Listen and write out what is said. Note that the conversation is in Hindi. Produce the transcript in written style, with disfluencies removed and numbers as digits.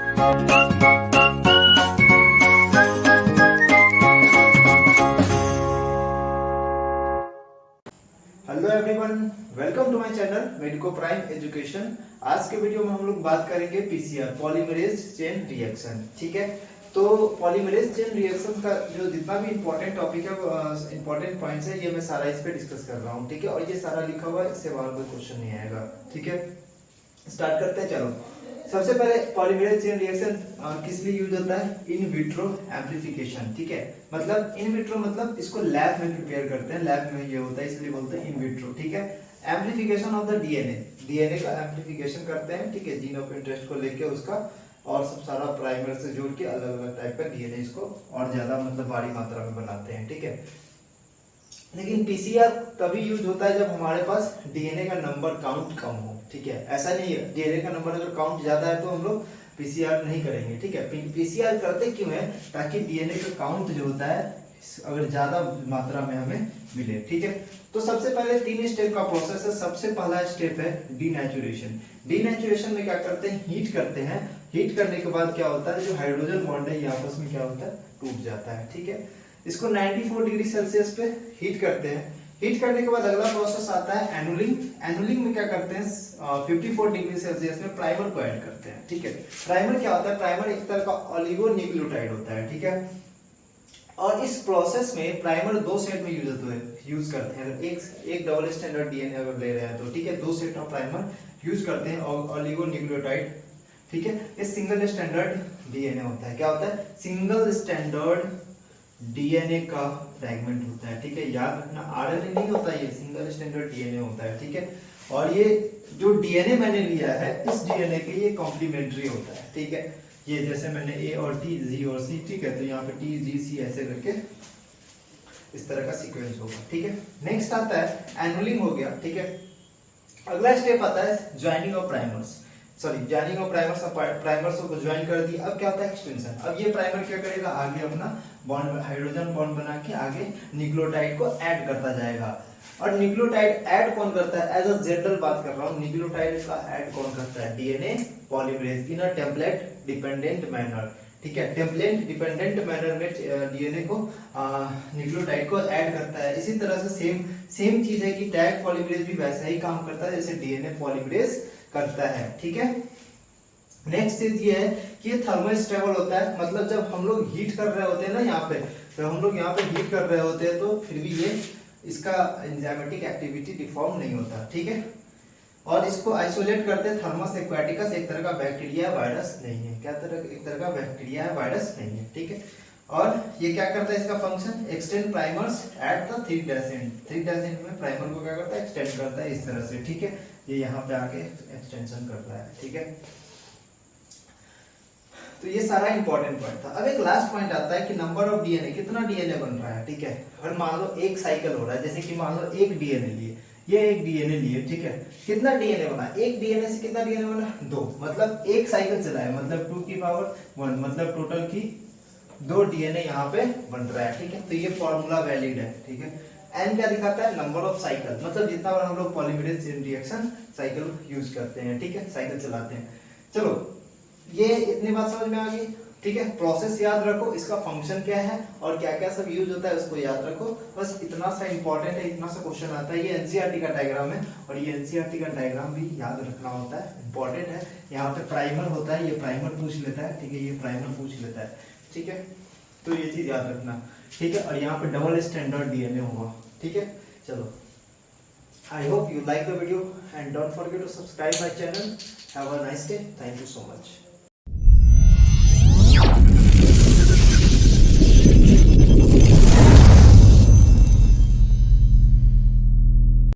Hello everyone, welcome to my channel medico prime education. आज के वीडियो में हम लोग बात करेंगे पीसीआर, पॉलीमरेज चेन रिएक्शन। ठीक है, तो पॉलीमरेज चेन रिएक्शन का जो जितना भी इंपॉर्टेंट टॉपिक है, इंपॉर्टेंट पॉइंट्स है, ये मैं सारा इस पे डिस्कस कर रहा हूँ। ठीक है, और ये सारा लिखा हुआ है, इससे बाहर कोई क्वेश्चन नहीं आएगा। ठीक है, स्टार्ट करते हैं। चलो, सबसे पहले पॉलीमरेज चेन रिएक्शन किस लिए यूज होता है? In vitro amplification. ठीक है, मतलब इन विट्रो मतलब इसको लैब में प्रिपेयर करते हैं, लैब में ये होता है, इसलिए बोलते हैं इन विट्रो। ठीक है, एम्प्लीफिकेशन ऑफ द डीएनए का एम्प्लीफिकेशन करते हैं। ठीक है, जीन ऑफ इंटरेस्ट को लेके उसका और सब सारा प्राइमर से जोड़ के अलग अलग टाइप का डीएनए इसको और ज्यादा मतलब बड़ी मात्रा में बनाते हैं। ठीक है, लेकिन पीसीआर तभी यूज होता है जब हमारे पास डीएनए का नंबर काउंट कम हो। ठीक है, ऐसा नहीं है डीएनए का नंबर अगर काउंट ज्यादा है तो हम लोग पीसीआर नहीं करेंगे। ठीक है, पीसीआर करते क्यों है? ताकि डीएनए का काउंट जो होता है अगर ज्यादा मात्रा में हमें मिले। ठीक है, तो सबसे पहले 3 स्टेप का प्रोसेस है। सबसे पहला स्टेप है डीनेचुरेशन। डीनेचुरेशन में क्या करते हैं? हीट करते हैं। हीट करने के बाद क्या होता है, जो हाइड्रोजन बॉन्ड है ये आपस में क्या होता है? टूट जाता है। ठीक है, इसको 94 डिग्री सेल्सियस पे हीट करते हैं। हीट करने के बाद अगला प्रोसेस आता है एनुलिंग। एनुलिंग में क्या करते हैं? 54 डिग्री सेल्सियस में प्राइमर को ऐड करते हैं। ठीक है, प्राइमर क्या होता है? प्राइमर एक तरह का ओलिगोन्यूक्लियोटाइड होता है। ठीक है, और इस प्रोसेस में प्राइमर 2 सेट में यूज करते हैं। अगर एक डबल स्टैंडर्ड डीएनए अगर ले रहे हैं तो ठीक है, 2 सेट ऑफ प्राइमर यूज करते हैं ओलिगोन्यूक्लियोटाइड। ठीक है, ये सिंगल स्टैंडर्ड डीएनए होता है। क्या होता है? सिंगल स्टैंडर्ड डीएनए का फ्रैगमेंट होता है। ठीक है, याद रखना, आरएनए नहीं होता, ये सिंगल स्टैंडर्ड डीएनए होता है। ठीक है, और ये जो डीएनए मैंने लिया है इस डीएनए के ये कॉम्प्लीमेंट्री होता है। ठीक है, ये जैसे मैंने ए और टी, जी और सी, ठीक है, तो यहाँ पे टी जी सी ऐसे करके इस तरह का सीक्वेंस होगा। ठीक है, नेक्स्ट आता है एनुलिंग हो गया। ठीक है, अगला स्टेप आता है joining of primers. Joining of primers, primers को ज्वाइन कर दिया। अब क्या होता है? एक्सटेंशन। अब ये प्राइमर क्या करेगा? आगे अपना बॉन्ड, हाइड्रोजन बॉन्ड बना के आगे न्यूक्लियोटाइड को ऐड करता जाएगा। और न्यूक्लियोटाइड ऐड कौन करता है? एज अ जनरल बात कर रहा हूँ, न्यूक्लियोटाइड का ऐड कौन करता है? DNA polymerase in a template dependent manner. ठीक है, टेम्पलेट डिपेंडेंट मैनर में डीएनए को न्यूक्लियोटाइड को ऐड करता है। इसी तरह से सेम चीज है कि टैग पॉलीमरेज भी वैसा ही काम करता है जैसे डीएनए पॉलीमरेज करता है। ठीक है, नेक्स्ट चीज ये है कि ये थर्मोस्टेबल होता है। मतलब जब हम लोग हीट कर रहे होते हैं ना, यहाँ पे जब हम लोग यहाँ पे हीट कर रहे होते हैं तो फिर भी ये इसका एंजाइमेटिक एक्टिविटी डिफॉर्म नहीं होता। ठीक है, और इसको आइसोलेट करते हैं थर्मस एक्वाटिकस, एक तरह का बैक्टीरिया वायरस नहीं है। क्या तरह? एक तरह का बैक्टीरिया है, वायरस नहीं है। ठीक है, और ये क्या करता है? इसका function extend primers at the 3' and. 3' and में प्राइमर को क्या करता है? एक्सटेंड करता है इस तरह से। ठीक है, ये यहाँ पे आके एक्सटेंशन करता है। ठीक है, तो ये सारा इंपॉर्टेंट पॉइंट था। अब एक लास्ट पॉइंट आता है कि नंबर ऑफ डीएनए, कितना डीएनए बन रहा है। ठीक है, और मान लो एक साइकिल हो रहा है, जैसे कि मान लो एक डीएनए लिए, ये एक डीएनए लिए। ठीक है, कितना डीएनए बना? एक डीएनए से कितना डीएनए बना? 2। मतलब एक साइकिल चला है, मतलब 2 की पावर 1, मतलब टोटल की 2 डीएनए यहाँ पे बन रहा है। ठीक है, तो ये फॉर्मूला वैलिड है। ठीक है, एन क्या दिखाता है? नंबर ऑफ साइकिल, मतलब जितना बार हम लोग polymerase chain reaction cycle use करते हैं। ठीक है, साइकिल चलाते हैं। चलो, ये इतनी बात समझ में आ गई। ठीक है, प्रोसेस याद रखो, इसका फंक्शन क्या है और क्या क्या सब यूज होता है उसको याद रखो। बस इतना सा इंपॉर्टेंट है, इतना सा क्वेश्चन आता है। ये एनसीईआरटी का डायग्राम है और ये एनसीईआरटी का डायग्राम भी याद रखना होता है, इंपॉर्टेंट है। यहाँ पे प्राइमर होता है, ये प्राइमर पूछ लेता है। ठीक है, ये प्राइमर पूछ लेता है। ठीक है, तो ये चीज याद रखना। ठीक है, और यहाँ पे डबल स्टैंडर्ड डीएनए होगा। ठीक है, चलो, I hope you like the video and don't forget to subscribe my channel. Have a nice day. Thank you so much.